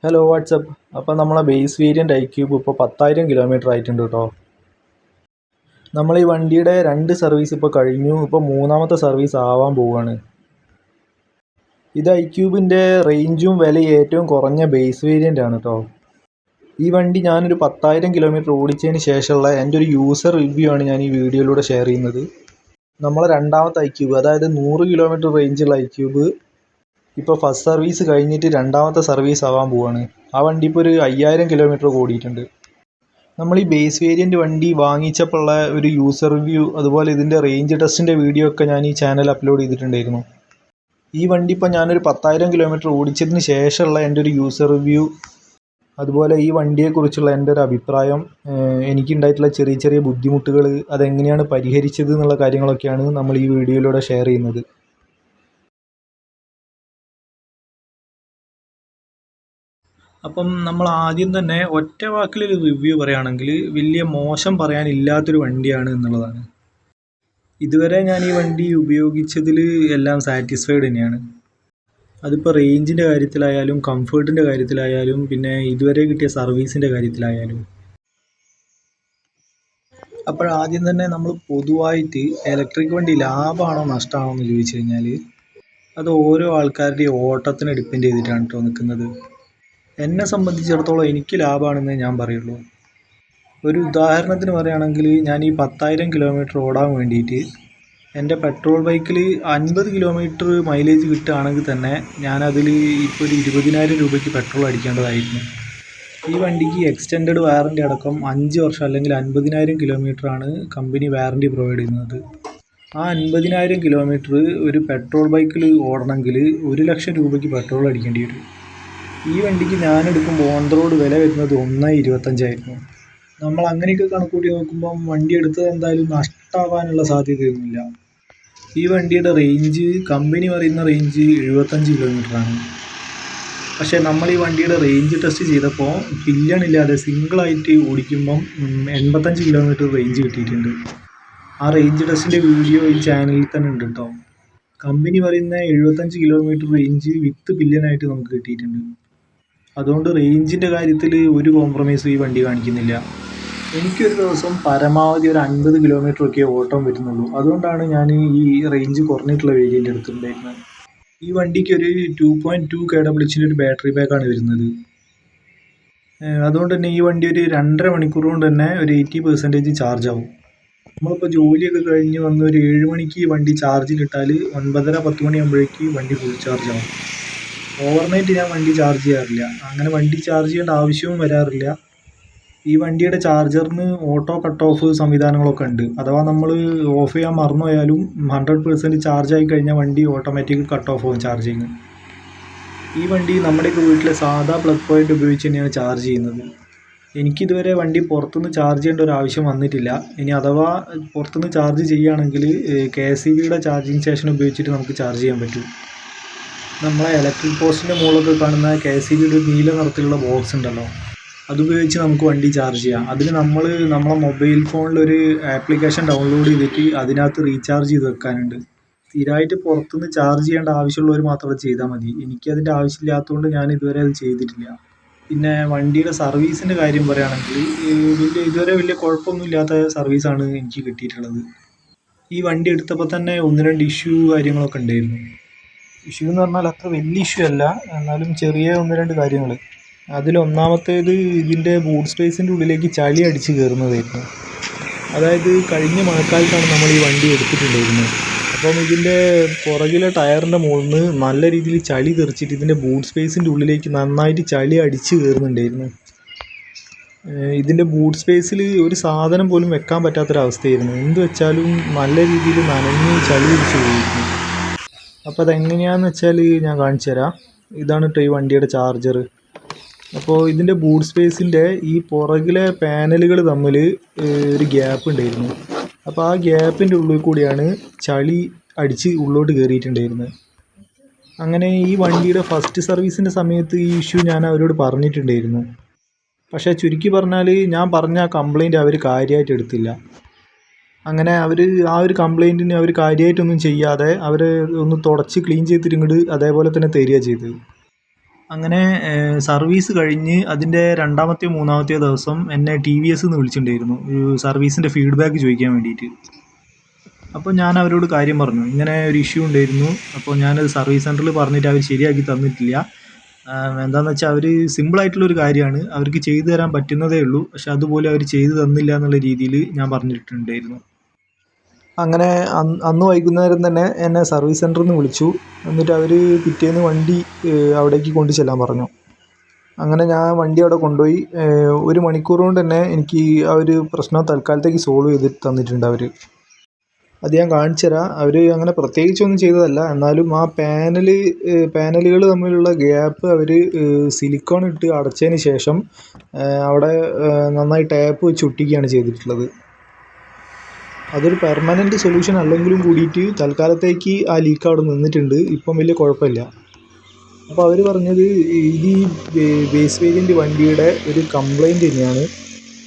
Hello WhatsApp. അപ്പോൾ നമ്മളെ base variant iCube ഇപ്പോൾ 10,000 കിലോമീറ്റർ ആയിട്ടുണ്ട് കേട്ടോ. നമ്മൾ ഈ വണ്ടിയുടെ 2 സർവീസ് ഇപ്പോൾ കഴിഞ്ഞു. ഇപ്പോൾ മൂന്നാമത്തെ സർവീസ് ആവാൻ പോവുകയാണ്. ഇത് ഐക്യൂബിൻ്റെ റേഞ്ചും വിലയും ഏറ്റവും കുറഞ്ഞ ബേസ് വേരിയൻ്റ് ആണ് കേട്ടോ. ഈ വണ്ടി ഞാനൊരു 10,000 കിലോമീറ്റർ ഓടിച്ചതിന് ശേഷമുള്ള എൻ്റെ ഒരു യൂസർ റിവ്യൂ ആണ് ഞാൻ ഈ വീഡിയോയിലൂടെ ഷെയർ ചെയ്യുന്നത്. നമ്മളെ രണ്ടാമത്തെ ഐക്യൂബ്, അതായത് 100 കിലോമീറ്റർ റേഞ്ചുള്ള ഐക്യൂബ് ഇപ്പോൾ ഫസ്റ്റ് സർവീസ് കഴിഞ്ഞിട്ട് രണ്ടാമത്തെ സർവീസ് ആവാൻ പോവുകയാണ്. ആ വണ്ടി ഇപ്പോൾ ഒരു 5,000 കിലോമീറ്റർ ഓടിയിട്ടുണ്ട്. നമ്മൾ ഈ ബേസ് വേരിയൻ്റ് വണ്ടി വാങ്ങിച്ചപ്പോഴുള്ള ഒരു യൂസർ റിവ്യൂ, അതുപോലെ ഇതിൻ്റെ റേഞ്ച് ടെസ്റ്റിൻ്റെ വീഡിയോ ഒക്കെ ഞാൻ ഈ ചാനൽ അപ്ലോഡ് ചെയ്തിട്ടുണ്ടായിരുന്നു. ഈ വണ്ടി ഇപ്പോൾ ഞാനൊരു 10,000 കിലോമീറ്റർ ഓടിച്ചതിന് ശേഷമുള്ള എൻ്റെ ഒരു യൂസർ റിവ്യൂ, അതുപോലെ ഈ വണ്ടിയെക്കുറിച്ചുള്ള എൻ്റെ ഒരു അഭിപ്രായം, എനിക്കുണ്ടായിട്ടുള്ള ചെറിയ ചെറിയ ബുദ്ധിമുട്ടുകൾ, അതെങ്ങനെയാണ് പരിഹരിച്ചത് എന്നുള്ള കാര്യങ്ങളൊക്കെയാണ് നമ്മൾ ഈ വീഡിയോയിലൂടെ ഷെയർ ചെയ്യുന്നത്. അപ്പം നമ്മൾ ആദ്യം തന്നെ ഒറ്റ വാക്കിലൊരു റിവ്യൂ പറയുകയാണെങ്കിൽ വലിയ മോശം പറയാനില്ലാത്തൊരു വണ്ടിയാണ് എന്നുള്ളതാണ്. ഇതുവരെ ഞാൻ ഈ വണ്ടി ഉപയോഗിച്ചതിൽ എല്ലാം സാറ്റിസ്ഫൈഡ് തന്നെയാണ്. അതിപ്പോൾ റേഞ്ചിൻ്റെ കാര്യത്തിലായാലും കംഫേർട്ടിൻ്റെ കാര്യത്തിലായാലും പിന്നെ ഇതുവരെ കിട്ടിയ സർവീസിൻ്റെ കാര്യത്തിലായാലും. അപ്പോഴാദ്യം തന്നെ നമ്മൾ പൊതുവായിട്ട് ഇലക്ട്രിക് വണ്ടി ലാഭമാണോ നഷ്ടമാണോ എന്ന് ചോദിച്ചു കഴിഞ്ഞാൽ അത് ഓരോ ആൾക്കാരുടെയും ഓട്ടത്തിനെ ഡിപ്പെൻഡ് ചെയ്തിട്ടാണ് കേട്ടോ നിൽക്കുന്നത്. എന്നെ സംബന്ധിച്ചിടത്തോളം എനിക്ക് ലാഭമാണെന്നേ ഞാൻ പറയുള്ളൂ. ഒരു ഉദാഹരണത്തിന് പറയുകയാണെങ്കിൽ ഞാൻ ഈ 10,000 കിലോമീറ്റർ ഓടാൻ വേണ്ടിയിട്ട് എൻ്റെ പെട്രോൾ ബൈക്കിൽ 50 കിലോമീറ്റർ മൈലേജ് കിട്ടുകയാണെങ്കിൽ തന്നെ ഞാനതിൽ ഇപ്പോൾ ഒരു 20,000 രൂപയ്ക്ക് പെട്രോൾ അടിക്കേണ്ടതായിരുന്നു. ഈ വണ്ടിക്ക് എക്സ്റ്റെൻഡഡ് വാറണ്ടി അടക്കം 5 വർഷം അല്ലെങ്കിൽ 50,000 കിലോമീറ്ററാണ് കമ്പനി വാറണ്ടി പ്രൊവൈഡ് ചെയ്യുന്നത്. ആ 50,000 കിലോമീറ്റർ ഒരു പെട്രോൾ ബൈക്കിൽ ഓടണമെങ്കിൽ 1,00,000 രൂപയ്ക്ക് പെട്രോൾ അടിക്കേണ്ടി വരും. ഈ വണ്ടിക്ക് ഞാനെടുക്കുമ്പോൾ ഓൺ ദ റോഡ് വില വരുന്നത് 1,25 ആയിരുന്നു. നമ്മൾ അങ്ങനെയൊക്കെ കണക്കൂട്ടി നോക്കുമ്പം വണ്ടി എടുത്തത് എന്തായാലും നഷ്ടമാവാനുള്ള സാധ്യതയൊന്നുമില്ല. ഈ വണ്ടിയുടെ റേഞ്ച്, കമ്പനി പറയുന്ന റേഞ്ച് 75 കിലോമീറ്ററാണ്. പക്ഷേ നമ്മൾ ഈ വണ്ടിയുടെ റേഞ്ച് ടെസ്റ്റ് ചെയ്തപ്പോൾ പില്ലണില്ലാതെ സിംഗിളായിട്ട് ഓടിക്കുമ്പം 85 കിലോമീറ്റർ റേഞ്ച് കിട്ടിയിട്ടുണ്ട്. ആ റേഞ്ച് ടെസ്റ്റിൻ്റെ വീഡിയോ ഈ ചാനലിൽ തന്നെ ഉണ്ട് കേട്ടോ. കമ്പനി പറയുന്ന 75 കിലോമീറ്റർ റേഞ്ച് വിത്ത് പില്ലനായിട്ട് നമുക്ക് കിട്ടിയിട്ടുണ്ട്. അതുകൊണ്ട് റേഞ്ചിൻ്റെ കാര്യത്തിൽ ഒരു കോംപ്രമൈസും ഈ വണ്ടി കാണിക്കുന്നില്ല. എനിക്കൊരു ദിവസം പരമാവധി ഒരു 50 കിലോമീറ്ററൊക്കെ ഓട്ടം വരുന്നുള്ളൂ. അതുകൊണ്ടാണ് ഞാൻ ഈ റേഞ്ച് കുറഞ്ഞിട്ടുള്ള വേരിയൻ്റ് എടുത്തിട്ടുണ്ടായിരുന്നത്. ഈ വണ്ടിക്ക് ഒരു 2.2 kWh ഒരു ബാറ്ററി പാക്കാണ് വരുന്നത്. അതുകൊണ്ട് തന്നെ ഈ വണ്ടി ഒരു 2.5 മണിക്കൂർ കൊണ്ട് തന്നെ ഒരു 80% ചാർജ് ആവും. നമ്മളിപ്പോൾ ജോലിയൊക്കെ കഴിഞ്ഞ് വന്ന് ഒരു 7 മണിക്ക് വണ്ടി ചാർജിലിട്ടാൽ 9:30-10 മണിയാകുമ്പോഴേക്ക് വണ്ടി ഫുൾ ചാർജ് ആവും. ഓവർനൈറ്റ് ഞാൻ വണ്ടി ചാർജ് ചെയ്യാറില്ല. അങ്ങനെ വണ്ടി ചാർജ് ചെയ്യേണ്ട ആവശ്യവും വരാറില്ല. ഈ വണ്ടിയുടെ ചാർജറിന് ഓട്ടോ കട്ട് ഓഫ് സംവിധാനങ്ങളൊക്കെ ഉണ്ട്. അഥവാ നമ്മൾ ഓഫ് ചെയ്യാൻ മറന്നു പോയാലും 100% ചാർജ് ആയി കഴിഞ്ഞാൽ വണ്ടി ഓട്ടോമാറ്റിക് കട്ട് ഓഫ് ആവും ചാർജിങ്. ഈ വണ്ടി നമ്മുടെയൊക്കെ വീട്ടിലെ സാധാ പ്ലഗ് പോയിൻ്റ് ഉപയോഗിച്ച് തന്നെയാണ് ചാർജ് ചെയ്യുന്നത്. എനിക്കിതുവരെ വണ്ടി പുറത്തുനിന്ന് ചാർജ് ചെയ്യേണ്ട ഒരു ആവശ്യം വന്നിട്ടില്ല. ഇനി അഥവാ പുറത്തുനിന്ന് ചാർജ് ചെയ്യുകയാണെങ്കിൽ KCBയുടെ ചാർജിങ് സ്റ്റേഷൻ ഉപയോഗിച്ചിട്ട് നമുക്ക് ചാർജ് ചെയ്യാൻ പറ്റും. നമ്മളെ ഇലക്ട്രിക് പോസ്റ്റിൻ്റെ മുകളിലൊക്കെ കാണുന്ന KCBയുടെ നീല നിറത്തിലുള്ള ബോക്സ് ഉണ്ടല്ലോ, അതുപയോഗിച്ച് നമുക്ക് വണ്ടി ചാർജ് ചെയ്യാം. അതിന് നമ്മളെ മൊബൈൽ ഫോണിലൊരു ആപ്ലിക്കേഷൻ ഡൗൺലോഡ് ചെയ്തിട്ട് അതിനകത്ത് റീചാർജ് ചെയ്ത് വെക്കാനുണ്ട്. സ്ഥിരമായിട്ട് പുറത്തുനിന്ന് ചാർജ് ചെയ്യേണ്ട ആവശ്യമുള്ളവർ മാത്രം അത് ചെയ്താൽ മതി. എനിക്കതിൻ്റെ ആവശ്യമില്ലാത്തതുകൊണ്ട് ഞാൻ ഇതുവരെ അത് ചെയ്തിട്ടില്ല. പിന്നെ വണ്ടിയുടെ സർവീസിൻ്റെ കാര്യം പറയുകയാണെങ്കിൽ ഇതുവരെ വലിയ കുഴപ്പമൊന്നുമില്ലാത്ത സർവീസാണ് എനിക്ക് കിട്ടിയിട്ടുള്ളത്. ഈ വണ്ടി എടുത്തപ്പോൾ തന്നെ 1-2 ഇഷ്യൂ കാര്യങ്ങളൊക്കെ ഉണ്ടായിരുന്നു. ഇഷ്യൂ എന്ന് പറഞ്ഞാൽ അത്ര വലിയ ഇഷ്യൂ അല്ല, എന്നാലും ചെറിയ 1-2 കാര്യങ്ങൾ. അതിലൊന്നാമത്തേത് ഇതിൻ്റെ ബൂട്ട് സ്പേസിൻ്റെ ഉള്ളിലേക്ക് ചളി അടിച്ച് കയറുന്നതായിരുന്നു. അതായത് കഴിഞ്ഞ മഴക്കാലത്താണ് നമ്മൾ ഈ വണ്ടി എടുത്തിട്ടുണ്ടായിരുന്നത്. അപ്പം ഇതിൻ്റെ പുറകിലെ ടയറിൻ്റെ മുകളിൽ നിന്ന് നല്ല രീതിയിൽ ചളി തെറിച്ചിട്ട് ഇതിൻ്റെ ബൂട്ട് സ്പേസിൻ്റെ ഉള്ളിലേക്ക് നന്നായിട്ട് ചളി അടിച്ച് കയറുന്നുണ്ടായിരുന്നു. ഇതിൻ്റെ ബൂട്ട് സ്പേസിൽ ഒരു സാധനം പോലും വെക്കാൻ പറ്റാത്തൊരവസ്ഥയായിരുന്നു. എന്ത് വെച്ചാലും നല്ല രീതിയിൽ നനഞ്ഞ് ചളി പിടിച്ച് പോയിരുന്നു. അപ്പോൾ അതെങ്ങനെയാണെന്ന് വെച്ചാൽ ഞാൻ കാണിച്ചു തരാം. ഇതാണ് കേട്ടോ ഈ വണ്ടിയുടെ ചാർജർ. അപ്പോൾ ഇതിൻ്റെ ബൂട്ട് സ്പേസിൻ്റെ ഈ പുറകിലെ പാനലുകൾ തമ്മിൽ ഒരു ഗ്യാപ്പ് ഉണ്ടായിരുന്നു. അപ്പോൾ ആ ഗ്യാപ്പിൻ്റെ ഉള്ളിൽ കൂടിയാണ് ചളി അടിച്ച് ഉള്ളോട്ട് കയറിയിട്ടുണ്ടായിരുന്നത്. അങ്ങനെ ഈ വണ്ടിയുടെ ഫസ്റ്റ് സർവീസിൻ്റെ സമയത്ത് ഈ ഇഷ്യൂ ഞാൻ അവരോട് പറഞ്ഞിട്ടുണ്ടായിരുന്നു. പക്ഷേ ചുരുക്കി പറഞ്ഞാൽ ഞാൻ പറഞ്ഞ ആ കംപ്ലയിൻറ്റ് അവർ കാര്യമായിട്ട് എടുത്തില്ല. അങ്ങനെ അവർ ആ ഒരു കംപ്ലയിൻറ്റിന് അവർ കാര്യമായിട്ടൊന്നും ചെയ്യാതെ അവർ ഒന്ന് തുടച്ച് ക്ലീൻ ചെയ്തിട്ട് ഇങ്ങോട്ട് അതേപോലെ തന്നെ തരിക ചെയ്തത്. അങ്ങനെ സർവീസ് കഴിഞ്ഞ് അതിൻ്റെ രണ്ടാമത്തെയോ മൂന്നാമത്തെയോ ദിവസം എന്നെ TVS നിന്ന് വിളിച്ചിട്ടുണ്ടായിരുന്നു സർവീസിൻ്റെ ഫീഡ്ബാക്ക് ചോദിക്കാൻ വേണ്ടിയിട്ട്. അപ്പോൾ ഞാൻ അവരോട് കാര്യം പറഞ്ഞു, ഇങ്ങനെ ഒരു ഇഷ്യൂ ഉണ്ടായിരുന്നു. അപ്പോൾ ഞാനത് സർവീസ് സെൻറ്ററിൽ പറഞ്ഞിട്ട് അവർ ശരിയാക്കി തന്നിട്ടില്ല. എന്താണെന്ന് വെച്ചാൽ അവർ സിമ്പിളായിട്ടുള്ളൊരു കാര്യമാണ്, അവർക്ക് ചെയ്തു തരാൻ പറ്റുന്നതേ ഉള്ളൂ, പക്ഷെ അതുപോലെ അവർ ചെയ്തു തന്നില്ല എന്നുള്ള രീതിയിൽ ഞാൻ പറഞ്ഞിട്ടുണ്ടായിരുന്നു. അങ്ങനെ അന്ന് വൈകുന്നേരം തന്നെ എന്നെ സർവീസ് സെൻറ്ററിൽ നിന്ന് വിളിച്ചു. എന്നിട്ട് അവർ പിറ്റേന്ന് വണ്ടി അവിടേക്ക് കൊണ്ട് ചെല്ലാൻ പറഞ്ഞു. അങ്ങനെ ഞാൻ വണ്ടി അവിടെ കൊണ്ടുപോയി. 1 മണിക്കൂർ കൊണ്ട് തന്നെ എനിക്ക് ആ ഒരു പ്രശ്നം തൽക്കാലത്തേക്ക് സോൾവ് ചെയ്ത് തന്നിട്ടുണ്ട് അവർ. അത് ഞാൻ കാണിച്ചു തരാം. അവർ അങ്ങനെ പ്രത്യേകിച്ചൊന്നും ചെയ്തതല്ല, എന്നാലും ആ പാനലുകൾ തമ്മിലുള്ള ഗ്യാപ്പ് അവർ സിലിക്കോൺ ഇട്ട് അടച്ചതിന് ശേഷം അവിടെ നന്നായി ടാപ്പ് വെച്ച് ഒട്ടിക്കുകയാണ് ചെയ്തിട്ടുള്ളത്. അതൊരു പെർമനൻറ്റ് സൊല്യൂഷൻ അല്ലെങ്കിലും കൂടിയിട്ട് തൽക്കാലത്തേക്ക് ആ ലീക്ക് അവിടെ നിന്നിട്ടുണ്ട്. ഇപ്പം വലിയ കുഴപ്പമില്ല. അപ്പോൾ അവർ പറഞ്ഞത് ഇത് ഈ ബേസ് വേരിയൻ്റ് വണ്ടിയുടെ ഒരു കംപ്ലൈൻറ്റ് തന്നെയാണ്.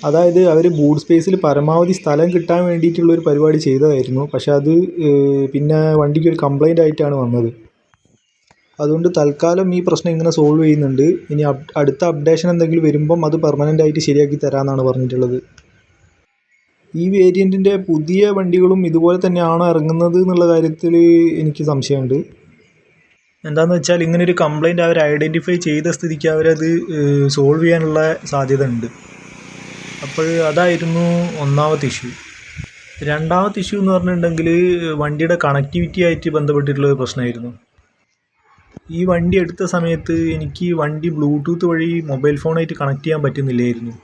അതായത് അവർ ബൂട്ട് സ്പേസിൽ പരമാവധി സ്ഥലം കിട്ടാൻ വേണ്ടിയിട്ടുള്ളൊരു പരിപാടി ചെയ്തതായിരുന്നു. പക്ഷെ അത് പിന്നെ വണ്ടിക്ക് ഒരു കംപ്ലൈൻ്റ് ആയിട്ടാണ് വന്നത്. അതുകൊണ്ട് തൽക്കാലം ഈ പ്രശ്നം ഇങ്ങനെ സോൾവ് ചെയ്യുന്നുണ്ട്. ഇനി അടുത്ത അപ്ഡേഷൻ എന്തെങ്കിലും വരുമ്പം അത് പെർമനൻ്റ് ആയിട്ട് ശരിയാക്കി തരാമെന്നാണ് പറഞ്ഞിട്ടുള്ളത്. ഈ വേരിയൻറ്റിൻ്റെ പുതിയ വണ്ടികളും ഇതുപോലെ തന്നെയാണോ ഇറങ്ങുന്നത് എന്നുള്ള കാര്യത്തിൽ എനിക്ക് സംശയമുണ്ട്. എന്താണെന്ന് വെച്ചാൽ ഇങ്ങനൊരു കംപ്ലൈൻറ്റ് അവർ ഐഡൻറ്റിഫൈ ചെയ്ത സ്ഥിതിക്ക് അവരത് സോൾവ് ചെയ്യാനുള്ള സാധ്യത ഉണ്ട്. അപ്പോൾ അതായിരുന്നു ഒന്നാമത്തെ ഇഷ്യൂ. രണ്ടാമത്തെ ഇഷ്യൂ എന്ന് പറഞ്ഞിട്ടുണ്ടെങ്കിൽ വണ്ടിയുടെ കണക്ടിവിറ്റി ആയിട്ട് ബന്ധപ്പെട്ടിട്ടുള്ള പ്രശ്നമായിരുന്നു. ഈ വണ്ടി എടുത്ത സമയത്ത് എനിക്ക് വണ്ടി ബ്ലൂടൂത്ത് വഴി മൊബൈൽ ഫോണായിട്ട് കണക്ട് ചെയ്യാൻ പറ്റുന്നില്ലായിരുന്നു.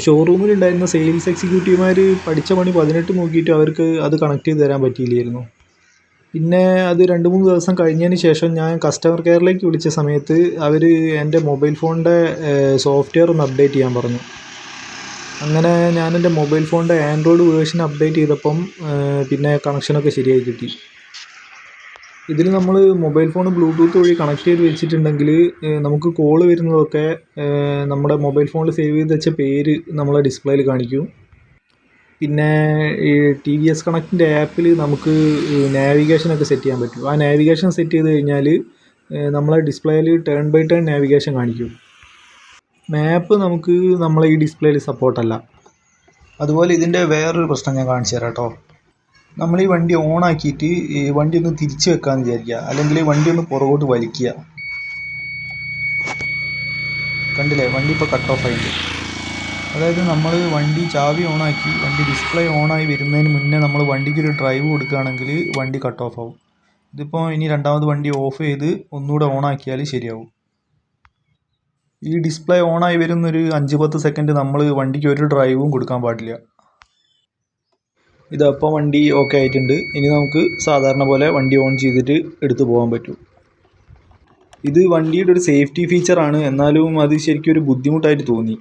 ഷോറൂമിലുണ്ടായിരുന്ന സെയിൽസ് എക്സിക്യൂട്ടീവുമാർ പഠിച്ച പണി 18 നോക്കിയിട്ട് അവർക്ക് അത് കണക്ട് ചെയ്ത് തരാൻ പറ്റിയില്ലായിരുന്നു. പിന്നെ അത് 2-3 ദിവസം കഴിഞ്ഞതിന് ശേഷം ഞാൻ കസ്റ്റമർ കെയറിലേക്ക് വിളിച്ച സമയത്ത് അവർ എൻ്റെ മൊബൈൽ ഫോണിൻ്റെ സോഫ്റ്റ്വെയർ ഒന്ന് അപ്ഡേറ്റ് ചെയ്യാൻ പറഞ്ഞു. അങ്ങനെ ഞാൻ എൻ്റെ മൊബൈൽ ഫോണിൻ്റെ ആൻഡ്രോയിഡ് വേർഷൻ അപ്ഡേറ്റ് ചെയ്തപ്പം പിന്നെ കണക്ഷനൊക്കെ ശരിയായി കിട്ടി. ഇതിൽ നമ്മൾ മൊബൈൽ ഫോൺ ബ്ലൂടൂത്ത് വഴി കണക്ട് ചെയ്ത് വെച്ചിട്ടുണ്ടെങ്കിൽ നമുക്ക് കോൾ വരുന്നതൊക്കെ നമ്മുടെ മൊബൈൽ ഫോണിൽ സേവ് ചെയ്ത് വെച്ച പേര് നമ്മളെ ഡിസ്പ്ലേയിൽ കാണിക്കും. പിന്നെ ഈ TVS കണക്റ്റിൻ്റെ ആപ്പിൽ നമുക്ക് നാവിഗേഷനൊക്കെ സെറ്റ് ചെയ്യാൻ പറ്റും. ആ നാവിഗേഷൻ സെറ്റ് ചെയ്ത് കഴിഞ്ഞാൽ നമ്മളെ ഡിസ്പ്ലേയിൽ ടേൺ ബൈ ടേൺ നാവിഗേഷൻ കാണിക്കും. മാപ്പ് നമുക്ക് നമ്മളെ ഈ ഡിസ്പ്ലേയിൽ സപ്പോർട്ടല്ല. അതുപോലെ ഇതിൻ്റെ വേറൊരു പ്രശ്നം ഞാൻ കാണിച്ചു തരാം കേട്ടോ. നമ്മൾ ഈ വണ്ടി ഓണാക്കിയിട്ട് ഈ വണ്ടി ഒന്ന് തിരിച്ച് വെക്കാമെന്ന് വിചാരിക്കുക, അല്ലെങ്കിൽ വണ്ടി ഒന്ന് പുറകോട്ട് വലിക്കുക. കണ്ടില്ലേ, വണ്ടി ഇപ്പോൾ കട്ട് ഓഫ് ആയിട്ട്. അതായത് നമ്മൾ വണ്ടി ചാവി ഓണാക്കി വണ്ടി ഡിസ്പ്ലേ ഓണായി വരുന്നതിന് മുന്നേ നമ്മൾ വണ്ടിക്ക് ഒരു ഡ്രൈവ് കൊടുക്കുകയാണെങ്കിൽ വണ്ടി കട്ട് ഓഫ് ആവും. ഇതിപ്പോൾ ഇനി രണ്ടാമത് വണ്ടി ഓഫ് ചെയ്ത് ഒന്നുകൂടെ ഓണാക്കിയാൽ ശരിയാവും. ഈ ഡിസ്പ്ലേ ഓണായി വരുന്നൊരു 5-10 സെക്കൻഡ് നമ്മൾ വണ്ടിക്ക് ഒരു ഡ്രൈവും കൊടുക്കാൻ പാടില്ല. ഇതപ്പോൾ വണ്ടി ഓക്കെ ആയിട്ടുണ്ട്. ഇനി നമുക്ക് സാധാരണ പോലെ വണ്ടി ഓൺ ചെയ്തിട്ട് എടുത്തു പോകാൻ പറ്റും. ഇത് വണ്ടിയുടെ ഒരു സേഫ്റ്റി ഫീച്ചറാണ്, എന്നാലും അത് ശരിക്കും ഒരു ബുദ്ധിമുട്ടായിട്ട് തോന്നി.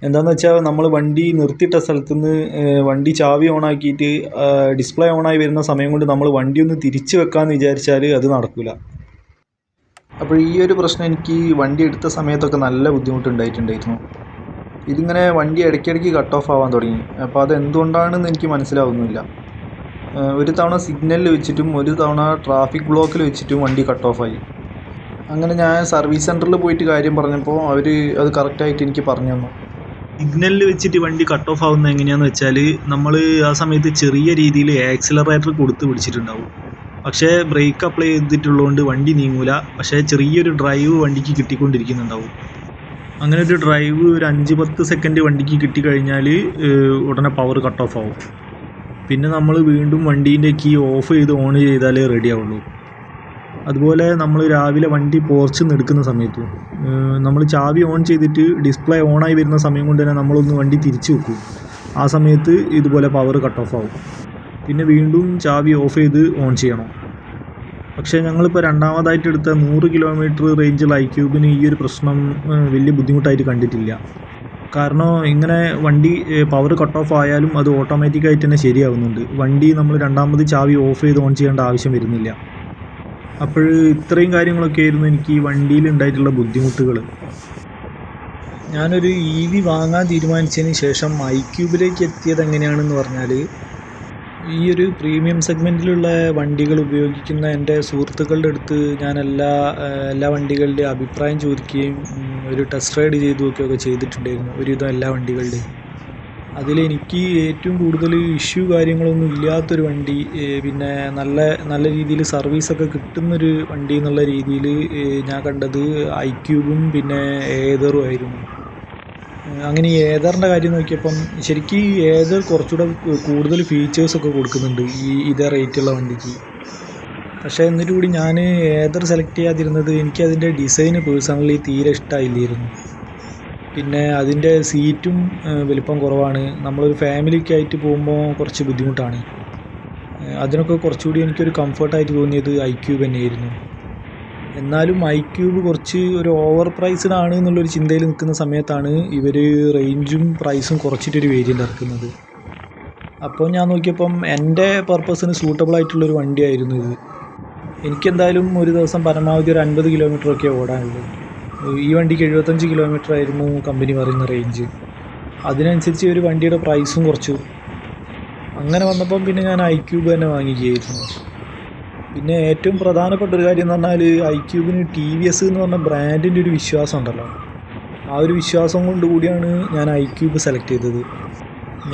എന്താണെന്ന് വെച്ചാൽ നമ്മൾ വണ്ടി നിർത്തിയിട്ട സ്ഥലത്തുനിന്ന് വണ്ടി ചാവി ഓണാക്കിയിട്ട് ഡിസ്പ്ലേ ഓണായി വരുന്ന സമയം കൊണ്ട് നമ്മൾ വണ്ടി ഒന്ന് തിരിച്ച് വെക്കാമെന്ന് വിചാരിച്ചാൽ അത് നടക്കില്ല. അപ്പോൾ ഈ ഒരു പ്രശ്നം എനിക്ക് വണ്ടി എടുത്ത സമയത്തൊക്കെ നല്ല ബുദ്ധിമുട്ടുണ്ടായിട്ടുണ്ടായിരുന്നു. ഇതിങ്ങനെ വണ്ടി ഇടയ്ക്കിടയ്ക്ക് കട്ട് ഓഫ് ആവാൻ തുടങ്ങി. അപ്പോൾ അതെന്തുകൊണ്ടാണെന്ന് എനിക്ക് മനസ്സിലാവുന്നില്ല. ഒരു തവണ സിഗ്നലിൽ വെച്ചിട്ടും ഒരു തവണ ട്രാഫിക് ബ്ലോക്കിൽ വെച്ചിട്ടും വണ്ടി കട്ട് ഓഫായി. അങ്ങനെ ഞാൻ സർവീസ് സെൻറ്ററിൽ പോയിട്ട് കാര്യം പറഞ്ഞപ്പോൾ അവർ അത് കറക്റ്റായിട്ട് എനിക്ക് പറഞ്ഞു തന്നു. സിഗ്നലിൽ വെച്ചിട്ട് വണ്ടി കട്ട് ഓഫ് ആവുന്നത് എങ്ങനെയാണെന്ന് വെച്ചാൽ നമ്മൾ ആ സമയത്ത് ചെറിയ രീതിയിൽ ആക്സിലറേറ്റർ കൊടുത്ത് പിടിച്ചിട്ടുണ്ടാവും. പക്ഷേ ബ്രേക്ക് അപ്ലൈ ചെയ്തിട്ടുള്ളതുകൊണ്ട് വണ്ടി നീങ്ങൂല. പക്ഷേ ചെറിയൊരു ഡ്രൈവ് വണ്ടിക്ക് കിട്ടിക്കൊണ്ടിരിക്കുന്നുണ്ടാവും. അങ്ങനെ ഒരു ഡ്രൈവ് ഒരു 5-10 സെക്കൻഡ് വണ്ടിക്ക് കിട്ടിക്കഴിഞ്ഞാൽ ഉടനെ പവർ കട്ട് ഓഫ് ആവും. പിന്നെ നമ്മൾ വീണ്ടും വണ്ടീൻ്റെ കീ ഓഫ് ചെയ്ത് ഓൺ ചെയ്താലേ റെഡി ആവുള്ളൂ. അതുപോലെ നമ്മൾ രാവിലെ വണ്ടി പോർച്ചിൽ നിന്ന് എടുക്കുന്ന സമയത്തും നമ്മൾ ചാവി ഓൺ ചെയ്തിട്ട് ഡിസ്പ്ലേ ഓണായി വരുന്ന സമയം കൊണ്ട് തന്നെ നമ്മളൊന്ന് വണ്ടി തിരിച്ചു വെക്കും. ആ സമയത്ത് ഇതുപോലെ പവർ കട്ട് ഓഫ് ആവും. പിന്നെ വീണ്ടും ചാവി ഓഫ് ചെയ്ത് ഓൺ ചെയ്യണം. പക്ഷേ ഞങ്ങളിപ്പോൾ രണ്ടാമതായിട്ട് എടുത്ത 100 കിലോമീറ്റർ റേഞ്ചുള്ള iQube ഈ ഒരു പ്രശ്നം വലിയ ബുദ്ധിമുട്ടായിട്ട് കണ്ടിട്ടില്ല. കാരണം ഇങ്ങനെ വണ്ടി പവർ കട്ട് ഓഫ് ആയാലും അത് ഓട്ടോമാറ്റിക്കായിട്ട് തന്നെ ശരിയാവുന്നുണ്ട്. വണ്ടി നമ്മൾ രണ്ടാമത് ചാവി ഓഫ് ചെയ്ത് ഓൺ ചെയ്യേണ്ട ആവശ്യം വരുന്നില്ല. അപ്പോൾ ഇത്രയും കാര്യങ്ങളൊക്കെ ആയിരുന്നു എനിക്ക് ഈ വണ്ടിയിൽ ഉണ്ടായിട്ടുള്ള ബുദ്ധിമുട്ടുകൾ. ഞാനൊരു EV വാങ്ങാൻ തീരുമാനിച്ചതിന് ശേഷം iQube എത്തിയത് എങ്ങനെയാണെന്ന് പറഞ്ഞാൽ, ഈ ഒരു പ്രീമിയം സെഗ്മെൻറ്റിലുള്ള വണ്ടികൾ ഉപയോഗിക്കുന്ന എൻ്റെ സുഹൃത്തുക്കളുടെ അടുത്ത് ഞാൻ എല്ലാ വണ്ടികളുടെയും അഭിപ്രായം ചോദിക്കുകയും ഒരു ടെസ്റ്റ് റൈഡ് ചെയ്ത് നോക്കുകയൊക്കെ ചെയ്തിട്ടുണ്ടായിരുന്നു ഒരുവിധം എല്ലാ വണ്ടികളുടെയും. അതിലെനിക്ക് ഏറ്റവും കൂടുതൽ ഇഷ്യൂ കാര്യങ്ങളൊന്നും ഇല്ലാത്തൊരു വണ്ടി, പിന്നെ നല്ല രീതിയിൽ സർവീസൊക്കെ കിട്ടുന്നൊരു വണ്ടി എന്നുള്ള രീതിയിൽ ഞാൻ കണ്ടത് ഐക്യൂബും പിന്നെ ഏതറും ആയിരുന്നു. അങ്ങനെ ഈ ഏതറിൻ്റെ കാര്യം നോക്കിയപ്പം ശരിക്കും ഈ ഏതർ കുറച്ചുകൂടെ കൂടുതൽ ഫീച്ചേഴ്സൊക്കെ കൊടുക്കുന്നുണ്ട് ഇതേ റേറ്റുള്ള വണ്ടിക്ക്. പക്ഷേ എന്നിട്ട് കൂടി ഞാൻ ഏതർ സെലക്ട് ചെയ്യാതിരുന്നത് എനിക്കതിൻ്റെ ഡിസൈന് പേഴ്സണലി തീരെ ഇഷ്ടമായില്ലായിരുന്നു. പിന്നെ അതിൻ്റെ സീറ്റും വലിപ്പം കുറവാണ്. നമ്മളൊരു ഫാമിലിയൊക്കെ ആയിട്ട് പോകുമ്പോൾ കുറച്ച് ബുദ്ധിമുട്ടാണ്. അതിനൊക്കെ കുറച്ചുകൂടി എനിക്കൊരു കംഫർട്ടായിട്ട് തോന്നിയത് ഐക്യൂബ് തന്നെയായിരുന്നു. എന്നാലും ഐക്യൂബ് കുറച്ച് ഒരു ഓവർ പ്രൈസ്ഡ് ആണ് എന്നുള്ളൊരു ചിന്തയിൽ നിൽക്കുന്ന സമയത്താണ് ഇവർ റേഞ്ചും പ്രൈസും കുറച്ചിട്ടൊരു വേരിയൻ്റ് ഇറക്കുന്നത്. അപ്പോൾ ഞാൻ നോക്കിയപ്പം എൻ്റെ പർപ്പസിന് സൂട്ടബിൾ ആയിട്ടുള്ളൊരു വണ്ടിയായിരുന്നു ഇത്. എനിക്കെന്തായാലും ഒരു ദിവസം പരമാവധി ഒരു 50 കിലോമീറ്ററൊക്കെ ഓടാനുള്ളൂ. ഈ വണ്ടിക്ക് 75 കിലോമീറ്റർ ആയിരുന്നു കമ്പനി പറയുന്ന റേഞ്ച്. അതിനനുസരിച്ച് ഒരു വണ്ടിയുടെ പ്രൈസും കുറച്ചു. അങ്ങനെ വന്നപ്പം പിന്നെ ഞാൻ ഐക്യൂബ് തന്നെ വാങ്ങിക്കുകയായിരുന്നു. പിന്നെ ഏറ്റവും പ്രധാനപ്പെട്ട ഒരു കാര്യം എന്ന് പറഞ്ഞാൽ ഐക്യൂബിന് TVS എന്ന് പറഞ്ഞ ബ്രാൻഡിൻ്റെ ഒരു വിശ്വാസം ഉണ്ടല്ലോ. ആ ഒരു വിശ്വാസം കൊണ്ട് കൂടിയാണ് ഞാൻ ഐക്യൂബ് സെലക്ട് ചെയ്തത്.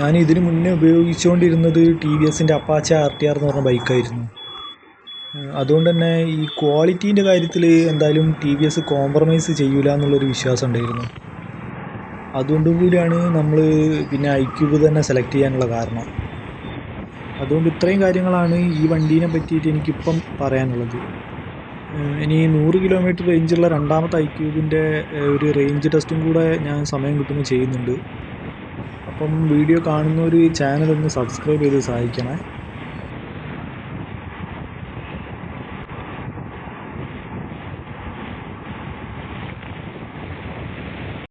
ഞാൻ ഇതിന് മുന്നേ ഉപയോഗിച്ചുകൊണ്ടിരുന്നത് TVSൻ്റെ അപ്പാച്ചെ RTR എന്ന് പറഞ്ഞ ബൈക്കായിരുന്നു. അതുകൊണ്ട് തന്നെ ഈ ക്വാളിറ്റീൻ്റെ കാര്യത്തിൽ എന്തായാലും TVS കോംപ്രമൈസ് ചെയ്യൂല എന്നുള്ളൊരു വിശ്വാസം ഉണ്ടായിരുന്നു. അതുകൊണ്ടും കൂടിയാണ് നമ്മൾ പിന്നെ ഐക്യൂബ് തന്നെ സെലക്ട് ചെയ്യാനുള്ള കാരണം. അതുകൊണ്ട് ഇത്രയും കാര്യങ്ങളാണ് ഈ വണ്ടീനെ പറ്റിയിട്ട് എനിക്കിപ്പം പറയാനുള്ളത്. ഇനി 100 കിലോമീറ്റർ റേഞ്ചുള്ള രണ്ടാമത്തെ ഐക്യൂബിൻ്റെ ഒരു റേഞ്ച് ടെസ്റ്റും കൂടെ ഞാൻ സമയം കിട്ടുമ്പോൾ ചെയ്യുന്നുണ്ട്. അപ്പം വീഡിയോ കാണുന്നവർ ചാനലൊന്ന് സബ്സ്ക്രൈബ് ചെയ്ത് സഹായിക്കണേ.